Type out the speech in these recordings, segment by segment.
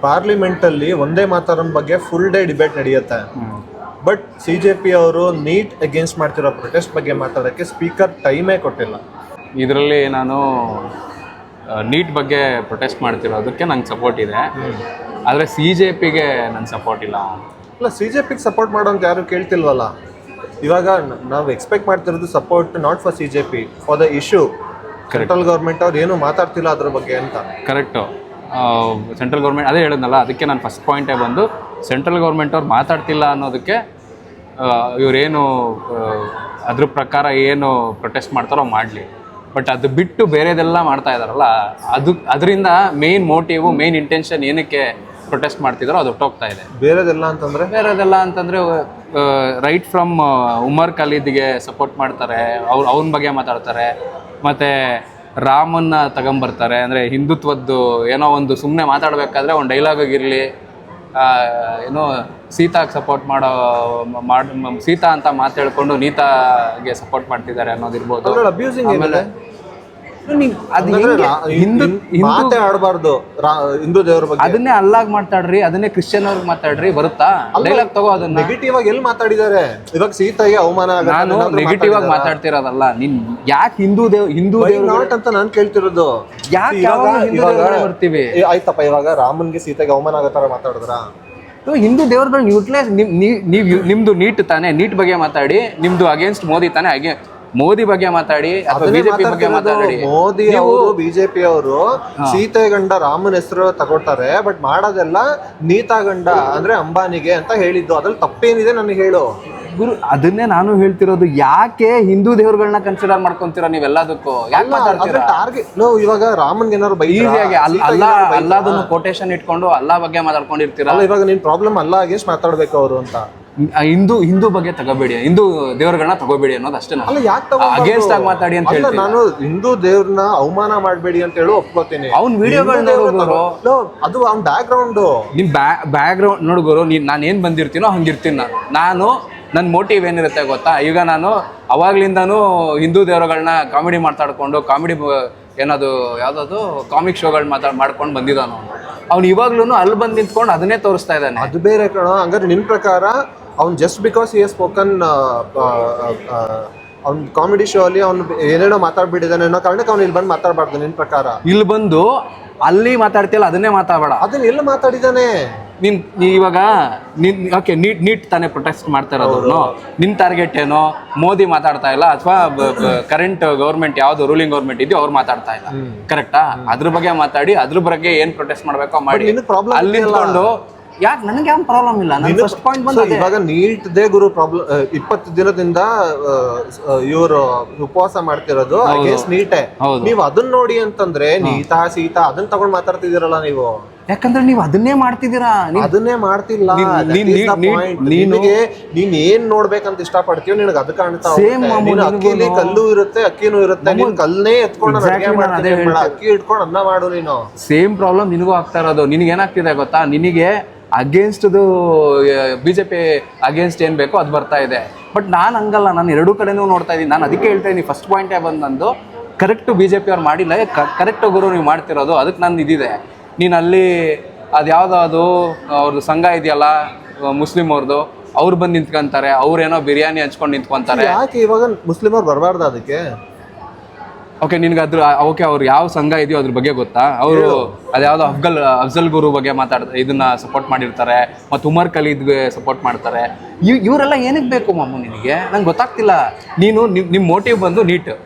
Parliament ಅಲ್ಲಿ ಒಂದೇ ಮಾತರಂ ಬಗ್ಗೆ ಫುಲ್ ಡೇ ಡಿಬೇಟ್ ನಡೆಯುತ್ತೆ. ಬಟ್ CJP ಅವರು ನೀಟ್ ಅಗೇನ್ಸ್ಟ್ ಮಾಡ್ತಿರೋ ಪ್ರೊಟೆಸ್ಟ್ ಬಗ್ಗೆ ಮಾತಾಡೋಕ್ಕೆ ಸ್ಪೀಕರ್ ಟೈಮೇ ಕೊಟ್ಟಿಲ್ಲ. ಇದರಲ್ಲಿ ನಾನು ನೀಟ್ ಬಗ್ಗೆ ಪ್ರೊಟೆಸ್ಟ್ ಮಾಡ್ತಿರೋದಕ್ಕೆ ನಂಗೆ ಸಪೋರ್ಟ್ ಇದೆ, ಆದರೆ CJPಗೆ ನನ್ನ ಸಪೋರ್ಟ್ ಇಲ್ಲ. ಅಲ್ಲ, CJPಗೆ ಸಪೋರ್ಟ್ ಮಾಡೋಂತ ಯಾರು ಕೇಳ್ತಿಲ್ವಲ್ಲ. ಇವಾಗ ನಾವು ಎಕ್ಸ್ಪೆಕ್ಟ್ ಮಾಡ್ತಿರೋದು support not for CJP, for the issue. Central government ಅವ್ರು ಏನು ಮಾತಾಡ್ತಿಲ್ಲ ಅದ್ರ ಬಗ್ಗೆ ಅಂತ. ಕರೆಕ್ಟು. ಸೆಂಟ್ರಲ್ ಗೌರ್ಮೆಂಟ್ ಅದೇ ಹೇಳಿದ್ನಲ್ಲ, ಅದಕ್ಕೆ ನಾನು ಫಸ್ಟ್ ಪಾಯಿಂಟೇ ಬಂದು ಸೆಂಟ್ರಲ್ ಗೌರ್ಮೆಂಟ್ ಅವ್ರು ಮಾತಾಡ್ತಿಲ್ಲ ಅನ್ನೋದಕ್ಕೆ ಇವರೇನು ಅದ್ರ ಪ್ರಕಾರ ಏನು ಪ್ರೊಟೆಸ್ಟ್ ಮಾಡ್ತಾರೋ ಮಾಡಲಿ. ಬಟ್ ಅದು ಬಿಟ್ಟು ಬೇರೆದೆಲ್ಲ ಮಾಡ್ತಾ ಇದ್ದಾರಲ್ಲ, ಅದರಿಂದ ಮೇನ್ ಮೋಟಿವು, ಮೇನ್ ಇಂಟೆನ್ಷನ್ ಏನಕ್ಕೆ ಪ್ರೊಟೆಸ್ಟ್ ಮಾಡ್ತಿದ್ದಾರೋ ಅದು ಹೊಟ್ಟೋಗ್ತಾ ಇದೆ. ಬೇರೆದೆಲ್ಲ ಅಂತಂದರೆ ರೈಟ್ ಫ್ರಮ್ ಉಮರ್ ಖಲೀದ್ಗೆ ಸಪೋರ್ಟ್ ಮಾಡ್ತಾರೆ, ಅವನ ಬಗ್ಗೆ ಮಾತಾಡ್ತಾರೆ. ಮತ್ತು ರಾಮನ್ನ ತಗೊಂಬರ್ತಾರೆ. ಅಂದರೆ ಹಿಂದುತ್ವದ್ದು ಏನೋ ಒಂದು ಸುಮ್ಮನೆ ಮಾತಾಡಬೇಕಾದ್ರೆ ಒಂದು ಡೈಲಾಗಿರಲಿ, ಏನೋ ಸೀತಾಗೆ ಸಪೋರ್ಟ್ ಸೀತಾ ಅಂತ ಮಾತು ಹೇಳ್ಕೊಂಡು ನೀತಾಗೆ ಸಪೋರ್ಟ್ ಮಾಡ್ತಿದ್ದಾರೆ ಅನ್ನೋದಿರ್ಬೋದು. ಆಮೇಲೆ ಆಡಬಾರ್ದು ಹಿಂದೂ ದೇವರ ಬಗ್ಗೆ, ಅದನ್ನೇ ಅಲ್ಲಾಗ್ ಮಾತಾಡ್ರಿ, ಅದನ್ನೇ ಕ್ರಿಶ್ಚಿಯನ್ ಅವ್ರಿಗೆ ಮಾತಾಡ್ರಿ, ಬರುತ್ತಾ? ಡೈಲಾಗ್ ತಗೋ, ಅದನ್ನ ನೆಗೆಟಿವ್ ಆಗಿ ಎಲ್ಲಿ ಮಾತಾಡಿದ್ದಾರೆ. ಇವಾಗ ಸೀತೆಗೆ ಅವಮಾನ, ನಾನು ನೆಗೆಟಿವ್ ಆಗಿ ಮಾತಾಡ್ತಿರೋದಲ್ಲ. ನೀನ್ ಯಾಕೆ ಹಿಂದೂ ನಾಟ್ ಅಂತ ನಾನು ಕೇಳ್ತಿರೋದು. ಬರ್ತೀವಿ ಆಯ್ತಪ್ಪ, ಇವಾಗ ರಾಮನ್ಗೆ ಸೀತೆಗೆ ಅವಮಾನ ಆಗೋ ತರ ಮಾತಾಡಿದ್ರ? ಹಿಂದೂ ದೇವ್ರಗಳನ್ನ ಯೂಟಿಲೈಸ್, ನಿಮ್ದು ನೀಟ್ ತಾನೆ, ನೀಟ್ ಬಗ್ಗೆ ಮಾತಾಡಿ. ನಿಮ್ದು ಅಗೇನ್ಸ್ಟ್ ಮೋದಿ ತಾನೆ, ಹಾಗೆ ಮೋದಿ ಬಗ್ಗೆ ಮಾತಾಡಿ, ಅಥವಾ ಬಿಜೆಪಿ ಬಗ್ಗೆ ಮಾತಾಡಿ. ಮೋದಿ ಅವರು, ಬಿಜೆಪಿ ಅವರು ಸೀತೆ ಗಂಡ ರಾಮನ ಹೆಸರು ತಗೊಳ್ತಾರೆ, ಬಟ್ ಮಾಡೋದೆಲ್ಲ ನೀತಾ ಗಂಡ ಅಂದ್ರೆ ಅಂಬಾನಿಗೆ ಅಂತ ಹೇಳಿದ್ದು. ಅದ್ರಲ್ಲಿ ತಪ್ಪೇನಿದೆ ನನಗೆ ಹೇಳು ಗುರು. ಅದನ್ನೇ ನಾನು ಹೇಳ್ತಿರೋದು. ಯಾಕೆ ಹಿಂದೂ ದೇವ್ರಗಳನ್ನ ಕನ್ಸಿಡರ್ ಮಾಡ್ಕೊಂತೀರಾ ನೀವೆಲ್ಲದಕ್ಕೂ? ಯಾಕೆ ಮಾತಾಡ್ತೀರಾ? ಟಾರ್ಗೆಟ್ ಇವಾಗ ರಾಮನ್ಗೆ ಏನಾದ್ರು ಈಸಿಯಾಗಿ ಅಲ್ಲಾದನ್ನು ಕೊಟೇಶನ್ ಇಟ್ಕೊಂಡು ಅಲ್ಲಾ ಬಗ್ಗೆ ಮಾತಾಡ್ಕೊಂಡಿರ್ತೀರಾ. ಇವಾಗ ನಿನ್ ಪ್ರಾಬ್ಲಮ್ ಅಲ್ಲ ಅಗೇನ್ಸ್ಟ್ ಮಾತಾಡ್ಬೇಕು ಅವರು ಅಂತ. ಹಿಂದೂ ಬಗ್ಗೆ ತಗೋಬೇಡಿ, ಹಿಂದೂ ದೇವರುಗಳನ್ನ ತಗೋಬೇಡಿ ಅನ್ನೋದು ಅಷ್ಟೇ. ಅಗೇನ್ಸ್ಟ್ ಆಗಿ ಮಾತಾಡಿ ಅಂತ ಹೇಳಿ ನಾನು ಹಿಂದೂ ದೇವ್ರನ್ನ ಅವಮಾನ ಮಾಡಬೇಡಿ ಅಂತ ಹೇಳಿ ಒಪ್ಕೋತೀನಿ. ಅವ್ನ ವಿಡಿಯೋಗಳನ್ನ ಅದು ಅವ್ನ ಬ್ಯಾಕ್ ಗ್ರೌಂಡ್, ನಿಮ್ ಬ್ಯಾಕ್ ಗ್ರೌಂಡ್ ನೋಡ್ಗೋರು. ನಾನು ಏನ್ ಬಂದಿರ್ತೀನೋ ಹಂಗಿರ್ತೀನಿ. ನಾನು ನನ್ನ ಮೋಟಿವ್ ಏನಿರುತ್ತೆ ಗೊತ್ತಾ? ಈಗ ನಾನು ಅವಾಗ್ಲಿಂದಾನು ಹಿಂದೂ ದೇವರುಗಳನ್ನ ಕಾಮಿಡಿ ಮಾತಾಡ್ಕೊಂಡು, ಕಾಮಿಡಿ ಏನದು ಯಾವುದದು ಕಾಮಿಕ್ ಶೋಗಳು ಮಾಡ್ಕೊಂಡು ಬಂದಿದ್ದಾನು. ಅವ್ನು ಇವಾಗ್ಲೂ ಅಲ್ಲಿ ಬಂದು ನಿಂತ್ಕೊಂಡು ಅದನ್ನೇ ತೋರಿಸ್ತಾ ಇದ್ದಾನೆ. ಅದು ಬೇರೆ ಕಣೋ. ಹಂಗಾರೆ ನಿನ್ ಪ್ರಕಾರ ಅವ್ನು ಜಸ್ಟ್ ಬಿಕಾಸ್ ಹಿ ಹಸ್ ಸ್ಪೋಕನ್ ಅವ್ನ ಕಾಮಿಡಿ ಶೋ ಅಲ್ಲಿ ಅವ್ನು ಏನೇನೋ ಮಾತಾಡ್ಬಿಟ್ಟಿದ್ದಾನೆ ಅನ್ನೋ ಕಾರಣಕ್ಕೆ ಅವ್ನು ಇಲ್ಲಿ ಬಂದು ಮಾತಾಡಬಾರ್ದು ನಿನ್ ಪ್ರಕಾರ? ಇಲ್ಲಿ ಬಂದು ಅಲ್ಲಿ ಮಾತಾಡ್ತಿಲ್ಲ, ಅದನ್ನೇ ಮಾತಾಡಬೇಡ. ಅದನ್ನ ಎಲ್ಲ ಮಾತಾಡಿದ್ದಾನೆ. ನೀನ್ ಇವಾಗ ಓಕೆ, ನೀಟ್ ತಾನೇ ಪ್ರೊಟೆಸ್ಟ್ ಮಾಡ್ತಾ ಇರೋದು. ನಿನ್ ಟಾರ್ಗೆಟ್ ಏನೋ ಮೋದಿ ಮಾತಾಡ್ತಾ ಇಲ್ಲ, ಅಥವಾ ಕರೆಂಟ್ ಗೌರ್ಮೆಂಟ್ ಯಾವ್ದು ರೂಲಿಂಗ್ ಗೌರ್ಮೆಂಟ್ ಇದೆಯೋ ಅವ್ರು ಮಾತಾಡ್ತಾ ಇಲ್ಲ, ಕರೆಕ್ಟಾ? ಅದ್ರ ಬಗ್ಗೆ ಮಾತಾಡಿ, ಅದ್ರ ಬಗ್ಗೆ ಏನ್ ಪ್ರೊಟೆಸ್ಟ್ ಮಾಡ್ಬೇಕೋ ಮಾಡಿ. ಅಲ್ಲಿ ನಿಂತ್ಕೊಂಡು ಯಾಕೆ ನನಗೆ ಯಾವ ಪ್ರಾಬ್ಲಮ್ ಇಲ್ಲ. ಫಸ್ಟ್ ಪಾಯಿಂಟ್ ಬಂದ ಇವಾಗ ನೀಟ್ ದೇ ಗುರು ಪ್ರಾಬ್ಲಮ್. 20 ದಿನದಿಂದ ಇವರು ಉಪವಾಸ ಮಾಡ್ತಿರೋದು ಅಗೇನ್ಸ್ಟ್ ನೀಟೇ. ನೀವು ಅದನ್ನ ನೋಡಿ ಅಂತಂದ್ರೆ ನೀತಾ ಸೀತಾ ಅದನ್ನ ತಗೊಂಡ್ ಮಾತಾಡ್ತಿದ್ದೀರಲ್ಲ ನೀವು. ಯಾಕಂದ್ರೆ ನೀವು ಅದನ್ನೇ ಮಾಡ್ತಿದ್ದೀರಾ. ಅದನ್ನೇ ಮಾಡ್ತಿಲ್ಲ. ನಿನಗೆ ನೀನ್ ಏನ್ ನೋಡ್ಬೇಕಂತ ಇಷ್ಟಪಡ್ತೀವಿ, ನಿನಗೆ ಅದು ಕಾಣ್ತಾ. ಅಕ್ಕಿಲಿ ಕಲ್ಲು ಇರುತ್ತೆ, ಅಕ್ಕಿನೂ ಇರುತ್ತೆ. ನೀನ್ ಕಲ್ಲೇ ಎತ್ಕೊಂಡು ಅಕ್ಕಿ ಇಟ್ಕೊಂಡು ಅನ್ನ ಮಾಡು. ನೀನು ಸೇಮ್ ಪ್ರಾಬ್ಲಮ್ ನಿನಗೂ ಆಗ್ತಾ ಇರೋದು. ನಿನಗೆ ಏನಾಗ್ತಿದೆ ಗೊತ್ತಾ? ನಿನಗೆ ಅಗೇನ್ಸ್ಟ್ದು ಬಿಜೆಪಿ ಅಗೇನ್ಸ್ಟ್ ಏನ್ ಬೇಕೋ ಅದು ಬರ್ತಾ ಇದೆ. ಬಟ್ ನಾನು ಹಂಗಲ್ಲ, ನಾನು ಎರಡೂ ಕಡೆನೂ ನೋಡ್ತಾ ಇದ್ದೀನಿ. ನಾನು ಅದಕ್ಕೆ ಹೇಳ್ತಾ ಇದ್ದೀನಿ, ಫಸ್ಟ್ ಪಾಯಿಂಟೇ ಬಂದು ನಂದು ಕರೆಕ್ಟ್ BJP ಅವ್ರು ಮಾಡಿಲ್ಲ, ಕರೆಕ್ಟ್ ಗುರು ನೀವು ಮಾಡ್ತಿರೋದು. ಅದಕ್ಕೆ ನಂದು ಇದಿದೆ. ನೀನು ಅಲ್ಲಿ ಅದು ಯಾವುದೋ ಅವ್ರದ್ದು ಸಂಘ ಇದೆಯಲ್ಲ ಮುಸ್ಲಿಂ ಅವ್ರದ್ದು, ಅವ್ರು ಬಂದು ನಿಂತ್ಕೊಂತಾರೆ, ಅವ್ರೇನೋ ಬಿರಿಯಾನಿ ಹಂಚ್ಕೊಂಡು ನಿಂತ್ಕೊಂತಾರೆ. ಯಾಕೆ ಇವಾಗ ಮುಸ್ಲಿಂ ಅವ್ರು ಬರಬಾರ್ದು ಅದಕ್ಕೆ? ಓಕೆ, ನಿನ್ಗೆ ಓಕೆ, ಅವ್ರು ಯಾವ ಸಂಘ ಇದೆಯೋ ಅದ್ರ ಬಗ್ಗೆ ಗೊತ್ತಾ? ಅವರು ಅದ್ಯಾವುದೋ ಅಫ್ಜಲ್ ಗುರು ಬಗ್ಗೆ ಇದನ್ನ ಸಪೋರ್ಟ್ ಮಾಡಿರ್ತಾರೆ, ಮತ್ತು ಉಮರ್ ಖಲೀದ್ಗೆ ಸಪೋರ್ಟ್ ಮಾಡ್ತಾರೆ. ಇವರೆಲ್ಲ ಏನಕ್ಕೆ ಬೇಕು ಮಾಮು ನಿನಗೆ? ನಂಗೆ ಗೊತ್ತಾಗ್ತಿಲ್ಲ. ನಿಮ್ಮ ಮೋಟಿವ್ ಬಂದು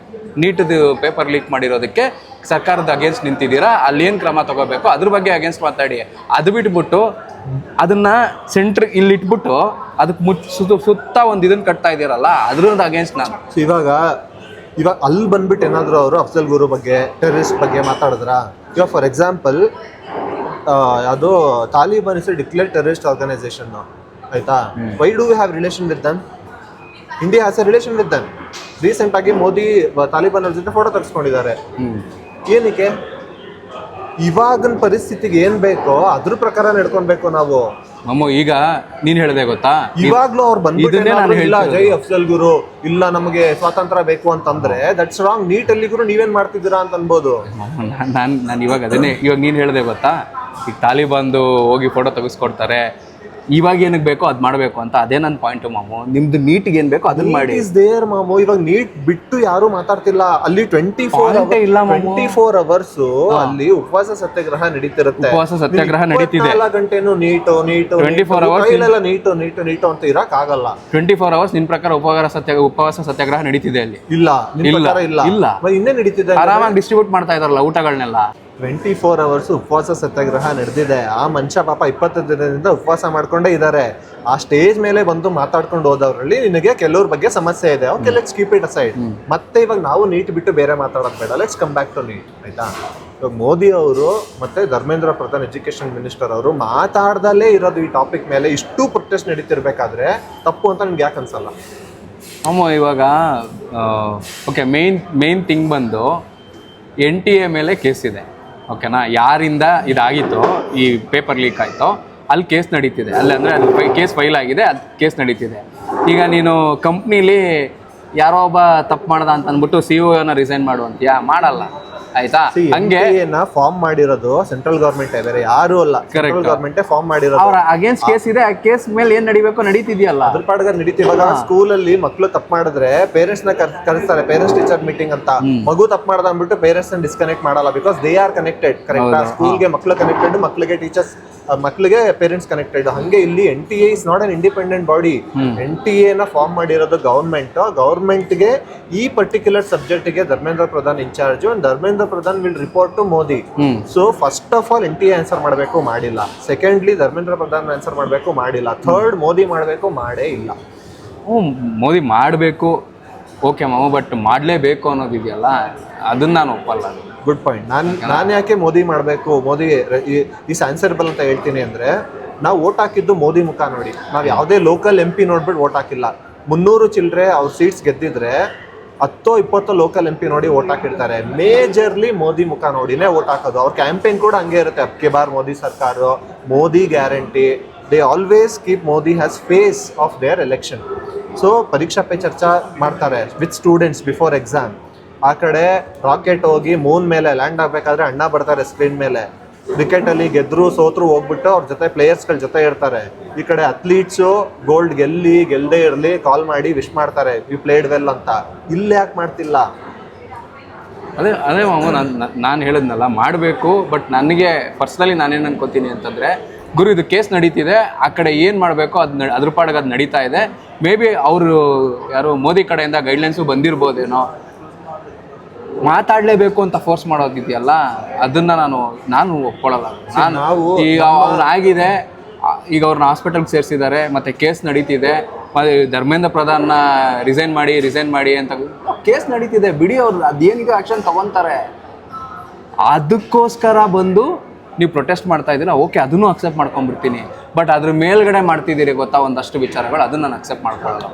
ನೀಟ್ದು ಪೇಪರ್ ಲೀಕ್ ಮಾಡಿರೋದಕ್ಕೆ ಸರ್ಕಾರದ ಅಗೇನ್ಸ್ಟ್ ನಿಂತಿದ್ದೀರಾ. ಅಲ್ಲೇನು ಕ್ರಮ ತಗೋಬೇಕು ಅದ್ರ ಬಗ್ಗೆ ಅಗೇನ್ಸ್ಟ್ ಮಾತಾಡಿ. ಅದು ಬಿಟ್ಬಿಟ್ಟು ಅದನ್ನ ಇಲ್ಲಿ ಇಟ್ಬಿಟ್ಟು ಅದಕ್ಕೆ ಸುತ್ತ ಒಂದು ಇದನ್ನ ಕಟ್ತಾ ಇದ್ದೀರಲ್ಲ, ಅದ್ರದ್ದು ಅಗೇನ್ಸ್ಟ್ ನಾನು. ಇವಾಗ ಅಲ್ಲಿ ಬಂದ್ಬಿಟ್ಟು ಏನಾದ್ರು ಅವರು ಅಫ್ಜಲ್ ಗುರು ಬಗ್ಗೆ, ಟೆರರಿಸ್ಟ್ ಬಗ್ಗೆ ಮಾತಾಡಿದ್ರ? ಇವಾಗ ಫಾರ್ ಎಕ್ಸಾಂಪಲ್ ಅದು Taliban is declared terrorist organization, ಆಯ್ತಾ? Why do you have relation with them? India has a relation with them. Recent ಆಗಿ ಮೋದಿ ತಾಲಿಬಾನ್ ಅವ್ರ ಜೊತೆ ಫೋಟೋ ತೆಗೆಸ್ಕೊಂಡಿದ್ದಾರೆ. ಏನಕ್ಕೆ? ಇವಾಗಿನ ಪರಿಸ್ಥಿತಿಗೆ ಏನ್ ಬೇಕೋ ಅದ್ರ ಪ್ರಕಾರ ನಡ್ಕೊಳ್ಬೇಕು ನಾವು. ಮಮ್ಮು ಈಗ ನೀನ್ ಹೇಳ್ದೆ ಗೊತ್ತಾ, ಇವಾಗ್ಲೂ ಅವ್ರು ಇದನ್ನೇ ನಾನು ಬಂದ್ಬಿಟ್ಟು ಇಲ್ಲ ಹೇಳ್ತಿರೋದು. ಜೈ ಅಫ್ಜಲ್ ಗುರು ಇಲ್ಲ ನಮಗೆ ಸ್ವಾತಂತ್ರ್ಯ ಬೇಕು ಅಂತಂದ್ರೆ ದಟ್ಸ್ ರಾಂಗ್. ನೀಟಲ್ಲಿ ಗುರು ನೀವೇನ್ ಮಾಡ್ತಿದ್ದೀರಾ ಅಂತ ಅನ್ಬೋದು. ನಾನು ಇವಾಗ ನೀನು ಹೇಳಿದೆ ಗೊತ್ತಾ, ಈಗ ತಾಲಿಬಾನ್ದು ಹೋಗಿ ಫೋಟೋ ತೆಗೆಸ್ಕೊಡ್ತಾರೆ, ಇವಾಗ ಏನಕ್ಕೆ ಬೇಕೋ ಅದು ಮಾಡಬೇಕು ಅಂತ. ಅದೇ ನನ್ನ ಪಾಯಿಂಟು ಮಾಮು. ನಿಮ್ದು ನೀಟಿಗೆ ಏನು ಬೇಕೋ ಅದನ್ನ ಮಾಡಿ. ಇಸ್ ದೇರ್ ಮಾಮು. ಇವಾಗ ನೀಟ್ ಬಿಟ್ಟು ಯಾರು ಮಾತಾಡ್ತಿಲ್ಲ. ಅಲ್ಲಿ 24 ಅವರ್ಸ್ ಅಲ್ಲಿ ಉಪವಾಸ ಸತ್ಯಾಗ್ರಹ ನಡೀತಿರುತ್ತೆ. ಉಪವಾಸ ಸತ್ಯಾಗ್ರಹ ನಡೀತಿದೆ. 24 ಗಂಟೆನೂ ನೀಟು 24 hours ನೀಟು ಅಂತ ಇರಕ್ ಆಗಲ್ಲ. 24 hours ನಿನ್ ಪ್ರಕಾರ ಉಪವಾಸ ಸತ್ಯಾಗ್ರಹ ನಡೀತಿದೆ ಅಲ್ಲಿ? ಇಲ್ಲ, ನಿಮ್ ಪ್ರಕಾರ ಇಲ್ಲ. ಇನ್ನೇ ನಡೀತಿದೆ. ಆರಾಮಾಗಿ ಡಿಸ್ಟ್ರಿಬ್ಯೂಟ್ ಮಾಡ್ತಾ ಇದಾರಲ್ಲ ಊಟಗಳನ್ನೆಲ್ಲ. 24 ಅವರ್ಸ್ ಉಪವಾಸ ಸತ್ಯಾಗ್ರಹ ನಡೆದಿದೆ. ಆ ಮನುಷ್ಯ ಪಾಪ 20 ದಿನದಿಂದ ಉಪವಾಸ ಮಾಡ್ಕೊಂಡೇ ಇದ್ದಾರೆ. ಆ ಸ್ಟೇಜ್ ಮೇಲೆ ಬಂದು ಮಾತಾಡ್ಕೊಂಡು ಹೋದವ್ರಲ್ಲಿ ನಿನಗೆ ಕೆಲವ್ರ ಬಗ್ಗೆ ಸಮಸ್ಯೆ ಇದೆ. Okay, let's keep it aside. ಮತ್ತೆ ಇವಾಗ ನಾವು ನೀಟ್ ಬಿಟ್ಟು ಬೇರೆ ಮಾತಾಡೋದು ಬೇಡ. Let's come back to NEET, ಆಯ್ತಾ? ಇವಾಗ ಮೋದಿ ಅವರು ಮತ್ತೆ ಧರ್ಮೇಂದ್ರ ಪ್ರಧಾನ್ ಎಜುಕೇಶನ್ ಮಿನಿಸ್ಟರ್ ಅವರು ಮಾತಾಡ್ದಲ್ಲೇ ಇರೋದು ಈ ಟಾಪಿಕ್ ಮೇಲೆ ಇಷ್ಟು ಪ್ರೊಟೆಸ್ಟ್ ನಡೀತಿರ್ಬೇಕಾದ್ರೆ ತಪ್ಪು ಅಂತ ನಿಮ್ಗೆ ಯಾಕೆ ಅನ್ಸಲ್ಲ? ಇವಾಗ ಓಕೆ, ಮೇನ್ ಥಿಂಗ್ ಬಂದು NTA ಮೇಲೆ ಕೇಸ್ ಇದೆ, ಓಕೆನಾ? ಯಾರಿಂದ ಇದಾಗಿತ್ತೋ, ಈ ಪೇಪರ್ ಲೀಕ್ ಆಯಿತೋ, ಅಲ್ಲಿ ಕೇಸ್ ನಡೀತಿದೆ. ಅಂದರೆ ಅದು ಕೇಸ್ ಫೈಲ್ ಆಗಿದೆ, ಅದು ಕೇಸ್ ನಡೀತಿದೆ. ಈಗ ನೀನು ಕಂಪ್ನೀಲಿ ಯಾರೋ ಒಬ್ಬ ತಪ್ಪು ಮಾಡ್ದ ಅಂತ ಅಂದ್ಬಿಟ್ಟು CEO ರಿಸೈನ್ ಮಾಡುವಂತೀಯಾ? ಮಾಡಲ್ಲ, ಆಯ್ತಾ? ಹಂಗೆ ಫಾರ್ಮ್ ಮಾಡಿರೋದು ಸೆಂಟ್ರಲ್ ಗವರ್ಮೆಂಟ್, ಬೇರೆ ಯಾರು ಅಲ್ಲ. ಸೆಂಟ್ರಲ್ ಗವರ್ಮೆಂಟ್ ಫಾರ್ಮ್ ಮಾಡಿರೋದು. ಅವ್ರ ಅಗೇನ್ಸ್ಟ್ ಕೇಸ್ ಇದೆ, ಆ ಕೇಸ್ ಮೇಲೆ ಏನ್ ನಡಿಬೇಕೋ ನಡೀತಿದ್ಯಲ್ಲ, ಅದ್ರ ಪಾಡ್ಗ ನಡೀತಿ. ಇವಾಗ ಸ್ಕೂಲಲ್ಲಿ ಮಕ್ಳು ತಪ್ಪು ಮಾಡಿದ್ರೆ ಪೇರೆಂಟ್ಸ್ ನ ಕರೆಸ್ತಾರೆ, ಪೇರೆಂಟ್ಸ್ ಟೀಚರ್ ಮೀಟಿಂಗ್ ಅಂತ. ಮಗು ತಪ್ಪು ಮಾಡ್ದ ಅಂದ್ಬಿಟ್ಟು ಪೇರೆಂಟ್ಸ್ ಡಿಸ್ಕನೆಕ್ಟ್ ಮಾಡಲ್ಲ, ಬಿಕಾಸ್ ದೇ ಆರ್ ಕನೆಕ್ಟೆಡ್. ಕರೆಕ್ಟಾ? ಸ್ಕೂಲ್ಗೆ ಮಕ್ಳು ಕನೆಕ್ಟೆಡ್, ಮಕ್ಳಿಗೆ ಟೀಚರ್ಸ್, ಮಕ್ಳಿಗೆ ಪೇರೆಂಟ್ಸ್ ಕನೆಕ್ಟೆಡ್. ಹಂಗೆ ಇಲ್ಲಿ NTA is not an independent body. NTA ನ ಫಾರ್ಮ್ ಮಾಡಿರೋದು ಗವರ್ಮೆಂಟ್ಗೆ ಈ ಪರ್ಟಿಕ್ಯುಲರ್ ಸಬ್ಜೆಕ್ಟ್ಗೆ Dharmendra Pradhan incharge. Dharmendra Pradhan will report to Modi. So first of all NTA answer ಮಾಡಬೇಕು, ಮಾಡಿಲ್ಲ. ಸೆಕೆಂಡ್ಲಿ ಧರ್ಮೇಂದ್ರ ಪ್ರಧಾನ್ ಆನ್ಸರ್ ಮಾಡಬೇಕು, ಮಾಡಿಲ್ಲ. ಥರ್ಡ್ ಮೋದಿ ಮಾಡಬೇಕು, ಮಾಡೇ ಇಲ್ಲ. ಮೋದಿ ಮಾಡಬೇಕು, ಓಕೆ ಮಾಮ, ಬಟ್ ಮಾಡಲೇಬೇಕು ಅನ್ನೋದಿದೆಯಲ್ಲ, ಅದನ್ನ ನಾನು ಒಪ್ಪಲ್ಲ. Good point. ನಾನು ಯಾಕೆ ಮೋದಿ ಮಾಡಬೇಕು, ಮೋದಿ ಈಸ್ ಆನ್ಸರಬಲ್ ಅಂತ ಹೇಳ್ತೀನಿ ಅಂದರೆ, ನಾವು ವೋಟ್ ಹಾಕಿದ್ದು ಮೋದಿ ಮುಖ ನೋಡಿ. ನಾವು ಯಾವುದೇ ಲೋಕಲ್ MP ನೋಡ್ಬಿಟ್ಟು ವೋಟ್ ಹಾಕಿಲ್ಲ. 300 ಚಿಲ್ಲರೆ ಅವ್ರ ಸೀಟ್ಸ್ ಗೆದ್ದಿದ್ರೆ 10-20 ಲೋಕಲ್ MP ನೋಡಿ ವೋಟ್ ಹಾಕಿರ್ತಾರೆ. ಮೇಜರ್ಲಿ ಮೋದಿ ಮುಖ ನೋಡಿನೇ ವೋಟ್ ಹಾಕೋದು. ಅವ್ರ ಕ್ಯಾಂಪೇನ್ ಕೂಡ ಹಂಗೆ ಇರುತ್ತೆ. ಅಬ್ಕೆ ಬಾರ್ ಮೋದಿ ಸರ್ಕಾರ, Modi guarantee. They always keep Modi has face of their election. So Pariksha Pe Charcha ಮಾಡ್ತಾರೆ ವಿತ್ ಸ್ಟೂಡೆಂಟ್ಸ್ ಬಿಫೋರ್ ಎಕ್ಸಾಮ್. ಆ ಕಡೆ ರಾಕೆಟ್ ಹೋಗಿ ಮೂನ್ ಮೇಲೆ ಲ್ಯಾಂಡ್ ಆಗಬೇಕಾದ್ರೆ ಅಣ್ಣ ಬರ್ತಾರೆ ಸ್ಕ್ರೀನ್ ಮೇಲೆ. ಕ್ರಿಕೆಟಲ್ಲಿ ಗೆದ್ರು ಸೋತ್ರು ಹೋಗ್ಬಿಟ್ಟು ಅವ್ರ ಜೊತೆ ಪ್ಲೇಯರ್ಸ್ಗಳ ಜೊತೆ ಇರ್ತಾರೆ. ಈ ಕಡೆ ಅಥ್ಲೀಟ್ಸು ಗೋಲ್ಡ್ ಗೆಲ್ಲದೇ ಇರಲಿ ಕಾಲ್ ಮಾಡಿ ವಿಶ್ ಮಾಡ್ತಾರೆ, ಯು ಪ್ಲೇಡ್ ವೆಲ್ ಅಂತ. ಇಲ್ಲಿ ಯಾಕೆ ಮಾಡ್ತಿಲ್ಲ? ಅದೇ ಮಾಮು, ನಾನು ಹೇಳಿದ್ನಲ್ಲ, ಮಾಡಬೇಕು. ಬಟ್ ನನಗೆ ಪರ್ಸ್ನಲಿ ನಾನೇನು ಅನ್ಕೋತೀನಿ ಅಂತಂದರೆ, ಗುರು ಇದು ಕೇಸ್ ನಡೀತಿದೆ, ಆ ಕಡೆ ಏನು ಮಾಡಬೇಕು ಅದ್ರ ಪಾಡಿಗೆ ಅದು ನಡೀತಾ ಇದೆ. ಮೇ ಬಿ ಅವರು ಯಾರು ಮೋದಿ ಕಡೆಯಿಂದ ಗೈಡ್ಲೈನ್ಸು ಬಂದಿರ್ಬೋದೇನೋ. ಮಾತಾಡಲೇಬೇಕು ಅಂತ ಫೋರ್ಸ್ ಮಾಡೋದಿದೆಯಲ್ಲ, ಅದನ್ನು ನಾನು ಒಪ್ಕೊಳ್ಳಲ್ಲ. ಈಗ ಅವ್ನಾಗಿದೆ, ಈಗ ಅವ್ರನ್ನ ಹಾಸ್ಪಿಟಲ್ಗೆ ಸೇರಿಸಿದ್ದಾರೆ, ಮತ್ತು ಕೇಸ್ ನಡೀತಿದೆ. ಮತ್ತು ಧರ್ಮೇಂದ್ರ ಪ್ರಧಾನ್ನ ರಿಸೈನ್ ಮಾಡಿ ಅಂತ ಕೇಸ್ ನಡೀತಿದೆ. ಬಿಡಿ, ಅವ್ರು ಅದೇನಿದೆ ಆ್ಯಕ್ಷನ್ ತೊಗೊತಾರೆ. ಅದಕ್ಕೋಸ್ಕರ ಬಂದು ನೀವು ಪ್ರೊಟೆಸ್ಟ್ ಮಾಡ್ತಾ ಇದ್ದೀರಾ, ಓಕೆ, ಅದನ್ನು ಅಕ್ಸೆಪ್ಟ್ ಮಾಡ್ಕೊಂಡ್ಬಿಡ್ತೀನಿ. ಬಟ್ ಅದ್ರ ಮೇಲ್ಗಡೆ ಮಾಡ್ತಿದ್ದೀರಿ ಗೊತ್ತಾ ಒಂದಷ್ಟು ವಿಚಾರಗಳು, ಅದನ್ನು ನಾನು ಅಕ್ಸೆಪ್ಟ್ ಮಾಡ್ಕೊಳ್ಳಲ್ಲ.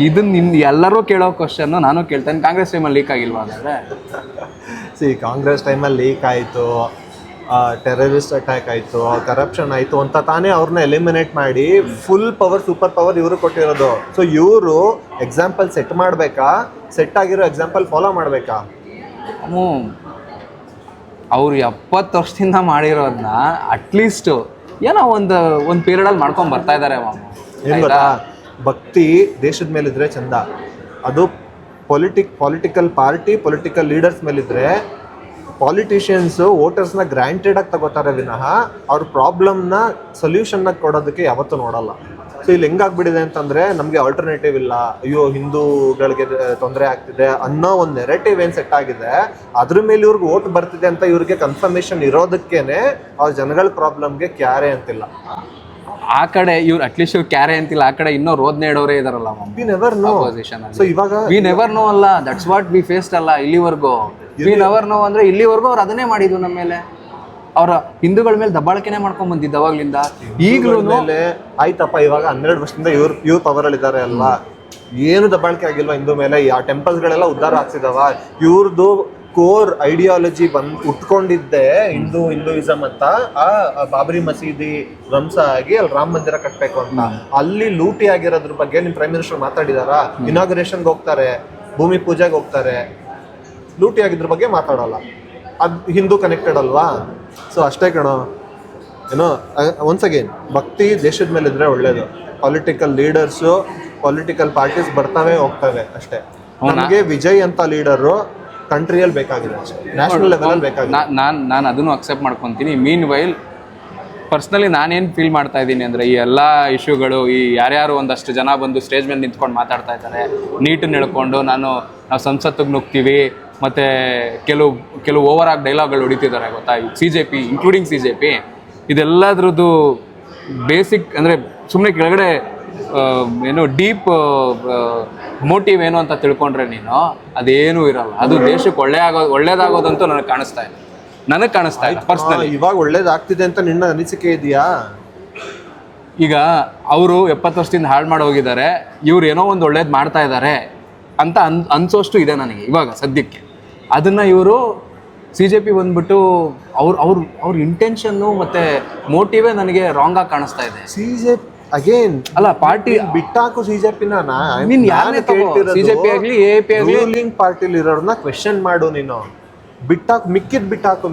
ಇದನ್ನ ಎಲ್ಲರೂ ಕೇಳೋ ಕ್ವಶನ್ನು ನಾನು ಕೇಳ್ತೇನೆ. ಕಾಂಗ್ರೆಸ್ ಟೈಮಲ್ಲಿ ಲೀಕ್ ಆಗಿಲ್ವಾ? ಹಾಗಾದ್ರೆ ಕಾಂಗ್ರೆಸ್ ಟೈಮಲ್ಲಿ ಲೀಕ್ ಆಯಿತು, ಟೆರರಿಸ್ಟ್ ಅಟ್ಯಾಕ್ ಆಯಿತು, ಕರಪ್ಷನ್ ಆಯಿತು ಅಂತ ತಾನೇ ಅವ್ರನ್ನ ಎಲಿಮಿನೇಟ್ ಮಾಡಿ ಫುಲ್ ಪವರ್, ಸೂಪರ್ ಪವರ್ ಇವರು ಕೊಟ್ಟಿರೋದು. ಸೊ ಇವರು ಎಕ್ಸಾಂಪಲ್ ಸೆಟ್ ಮಾಡಬೇಕಾ, ಸೆಟ್ ಆಗಿರೋ ಎಕ್ಸಾಂಪಲ್ ಫಾಲೋ ಮಾಡಬೇಕಾ? ಅವ್ರು 70 ವರ್ಷದಿಂದ ಮಾಡಿರೋದನ್ನ ಅಟ್ಲೀಸ್ಟ್ ಏನೋ ಒಂದು ಪೀರಿಯಡಲ್ಲಿ ಮಾಡ್ಕೊಂಡು ಬರ್ತಾ ಇದ್ದಾರೆ. ಏನು ಗೊತ್ತಾ, ಭಕ್ತಿ ದೇಶದ ಮೇಲಿದ್ರೆ ಚಂದ, ಅದು ಪೊಲಿಟಿಕಲ್ ಪಾರ್ಟಿ, ಪೊಲಿಟಿಕಲ್ ಲೀಡರ್ಸ್ ಮೇಲಿದ್ರೆ ಪಾಲಿಟಿಷಿಯನ್ಸು ವೋಟರ್ಸ್ನ ಗ್ರಾಂಟೆಡ್ ಆಗಿ ತಗೋತಾರೆ ವಿನಃ ಅವ್ರ ಪ್ರಾಬ್ಲಮ್ನ ಸೊಲ್ಯೂಷನ್ನ ಕೊಡೋದಕ್ಕೆ ಯಾವತ್ತೂ ನೋಡಲ್ಲ. ಸೊ ಇಲ್ಲಿ ಹೆಂಗಾಗ್ಬಿಟ್ಟಿದೆ ಅಂತಂದರೆ, ನಮಗೆ ಆಲ್ಟರ್ನೇಟಿವ್ ಇಲ್ಲ, ಅಯ್ಯೋ ಹಿಂದೂಗಳಿಗೆ ತೊಂದರೆ ಆಗ್ತಿದೆ ಅನ್ನೋ ಒಂದು ನೆರೆಟಿವ್ ಏನು ಸೆಟ್ ಆಗಿದೆ, ಅದ್ರ ಮೇಲೆ ಇವ್ರಿಗೆ ವೋಟ್ ಬರ್ತಿದೆ ಅಂತ ಇವ್ರಿಗೆ ಕನ್ಫರ್ಮೇಷನ್ ಇರೋದಕ್ಕೇನೆ ಅವ್ರ ಜನಗಳ ಪ್ರಾಬ್ಲಮ್ಗೆ ಕ್ಯಾರೆ ಅಂತಿಲ್ಲ. ಆ ಕಡೆ ಇವ್ರು ಅಟ್ಲೀಸ್ಟ್ ಇವ್ರು ಕ್ಯಾರೆ ಅಂತಿಲ್ಲ, ಆ ಕಡೆ ಇನ್ನೂ ರೋದ್ನೆ ಇಡೋರೇ ಇದಾರಲ್ಲ. We never know. ಸೊ ಇವಾಗ ವಿ ನೆವರ್ ನೋ ಅಲ್ಲ, ದಟ್ಸ್ ವಾಟ್ ವಿ ಫೇಸ್ಡ್ ಅಲ್ಲ ಇಲ್ಲಿವರೆಗೂ. ವಿ ನೆವರ್ ನೋ ಅಂದರೆ ಇಲ್ಲಿವರೆಗೂ ಅವ್ರು ಅದನ್ನೇ ಮಾಡಿದ್ವು ನಮ್ಮ ಮೇಲೆ. ಅವರ ಹಿಂದೂಗಳ ಮೇಲೆ ದಬ್ಬಾಳಿಕೆನೇ ಮಾಡ್ಕೊಂಡ್ ಬಂದಿದ್ದು ಅವಾಗ್ಲಿಂದ. ಈಗಲೂ ಆಯ್ತಪ್ಪ, ಇವಾಗ 12 ವರ್ಷದಿಂದ ಇವ್ರ ಪವರಲ್ಲಿ ಇದ್ದಾರೆ ಅಲ್ವಾ, ಏನು ದಬ್ಬಾಳಿಕೆ ಆಗಿಲ್ವಾ ಹಿಂದೂ ಮೇಲೆ? ಆ ಟೆಂಪಲ್ಸ್ಗಳೆಲ್ಲ ಉದ್ಧಾರ ಆಗ್ತಿದಾವ? ಇವ್ರದ್ದು ಕೋರ್ ಐಡಿಯಾಲಜಿ ಉಟ್ಕೊಂಡಿದ್ದೆ ಹಿಂದೂಯಿಸಮ್ ಅಂತ ಆ ಬಾಬರಿ ಮಸೀದಿ ಧ್ವಂಸ ಆಗಿ ಅಲ್ಲಿ ರಾಮ ಮಂದಿರ ಕಟ್ಬೇಕು ಅಂತ. ಅಲ್ಲಿ ಲೂಟಿ ಆಗಿರೋದ್ರ ಬಗ್ಗೆ ನಿಮ್ ಪ್ರೈಮ್ ಮಿನಿಸ್ಟರ್ ಮಾತಾಡಿದಾರಾ? ಇನಾಗ್ರೇಷನ್ಗೆ ಹೋಗ್ತಾರೆ, ಭೂಮಿ ಪೂಜೆಗೆ ಹೋಗ್ತಾರೆ, ಲೂಟಿ ಆಗಿದ್ರ ಬಗ್ಗೆ ಮಾತಾಡಲ್ಲ. ಅದ್ ಹಿಂದೂ ಕನೆಕ್ಟೆಡ್ ಅಲ್ವಾ? ಸೊ ಅಷ್ಟೇ ಕಣೋ. ಏನೋ ಒನ್ಸ್ ಅಗೇನ್, ಭಕ್ತಿ ದೇಶದ ಮೇಲೆ ಇದ್ರೆ ಒಳ್ಳೇದು. ಪೊಲಿಟಿಕಲ್ ಲೀಡರ್ಸು, ಪೊಲಿಟಿಕಲ್ ಪಾರ್ಟೀಸ್ ಬರ್ತವೆ ಹೋಗ್ತವೆ ಅಷ್ಟೇ. ನಮಗೆ ವಿಜಯ್ ಅಂತ ಲೀಡರು ಕಂಟ್ರಿಯಲ್ಲಿ ಬೇಕಾಗಿದೆ, ನ್ಯಾಷನಲ್ ಲೆವೆಲ್ ಬೇಕಾಗಿದೆ. ನಾನು ಅದನ್ನು ಅಕ್ಸೆಪ್ಟ್ ಮಾಡ್ಕೊತೀನಿ. ಮೀನ್ ವೈಲ್ ಪರ್ಸ್ನಲಿ ನಾನೇನು ಫೀಲ್ ಮಾಡ್ತಾ ಇದ್ದೀನಿ ಅಂದರೆ, ಈ ಎಲ್ಲ ಇಶ್ಯೂಗಳು, ಈ ಯಾರ್ಯಾರು ಒಂದಷ್ಟು ಜನ ಬಂದು ಸ್ಟೇಜ್ ಮೇಲೆ ನಿಂತ್ಕೊಂಡು ಮಾತಾಡ್ತಾ ಇದ್ದಾರೆ, ನೀಟನ್ನು ಹೇಳ್ಕೊಂಡು ನಾವು ಸಂಸತ್ತಿಗೆ ನುಗ್ತೀವಿ, ಮತ್ತು ಕೆಲವು ಓವರ್ ಆಗಿ ಡೈಲಾಗ್ಗಳು ಹೊಡಿತಿದ್ದಾರೆ ಗೊತ್ತಾ, CJP ಇನ್ಕ್ಲೂಡಿಂಗ್ CJP. ಇದೆಲ್ಲದ್ರದ್ದು ಬೇಸಿಕ್ ಅಂದರೆ ಸುಮ್ಮನೆ ಕೆಳಗಡೆ ಏನು ಡೀಪ್ ಮೋಟಿವ್ ಏನು ಅಂತ ತಿಳ್ಕೊಂಡ್ರೆ ನೀನು ಅದೇನೂ ಇರಲ್ಲ. ಅದು ದೇಶಕ್ಕೆ ಒಳ್ಳೇದಾಗೋದಂತೂ ನನಗೆ ಕಾಣಿಸ್ತಾ ಇಲ್ಲ ಪರ್ಸ್ನಲಿ. ಇವಾಗ ಒಳ್ಳೇದಾಗ್ತಿದೆ ಅಂತ ನಿನ್ನ ಅನಿಸಿಕೆ ಇದೆಯಾ? ಈಗ ಅವರು 70 ವರ್ಷದಿಂದ ಹಾಳು ಮಾಡಿ ಹೋಗಿದ್ದಾರೆ, ಇವ್ರು ಏನೋ ಒಂದು ಒಳ್ಳೇದು ಮಾಡ್ತಾ ಇದ್ದಾರೆ ಅಂತ ಅನ್ಸೋಷ್ಟು ಇದೆ ನನಗೆ ಇವಾಗ ಸದ್ಯಕ್ಕೆ. ಅದನ್ನ ಇವರು CJP ಬಂದ್ಬಿಟ್ಟು ಅವ್ರ ಇಂಟೆನ್ಷನ್ನು ಮತ್ತೆ ಮೋಟಿವೇ ನನಗೆ ರಾಂಗ್ ಆಗಿ ಕಾಣಿಸ್ತಾ ಇದೆ. CJP ಅಗೇನ್ ಅಲ್ಲ, ಪಾರ್ಟಿ ಬಿಟ್ಟಾಕು CJP ನೀನ್ ಯಾರನ್ನೇ CJP ಆಗ್ಲಿ AAP ಆಗ್ಲಿ ರೂಲಿಂಗ್ ಪಾರ್ಟಿಲಿ ಇರೋರ್ನ ಕ್ವೆಶ್ಚನ್ ಮಾಡು ನೀನು. ಬಿಟ್ಟಾಕು ಮಿಕ್ಕಿದ್ ಬಿಟ್ಟಾಕು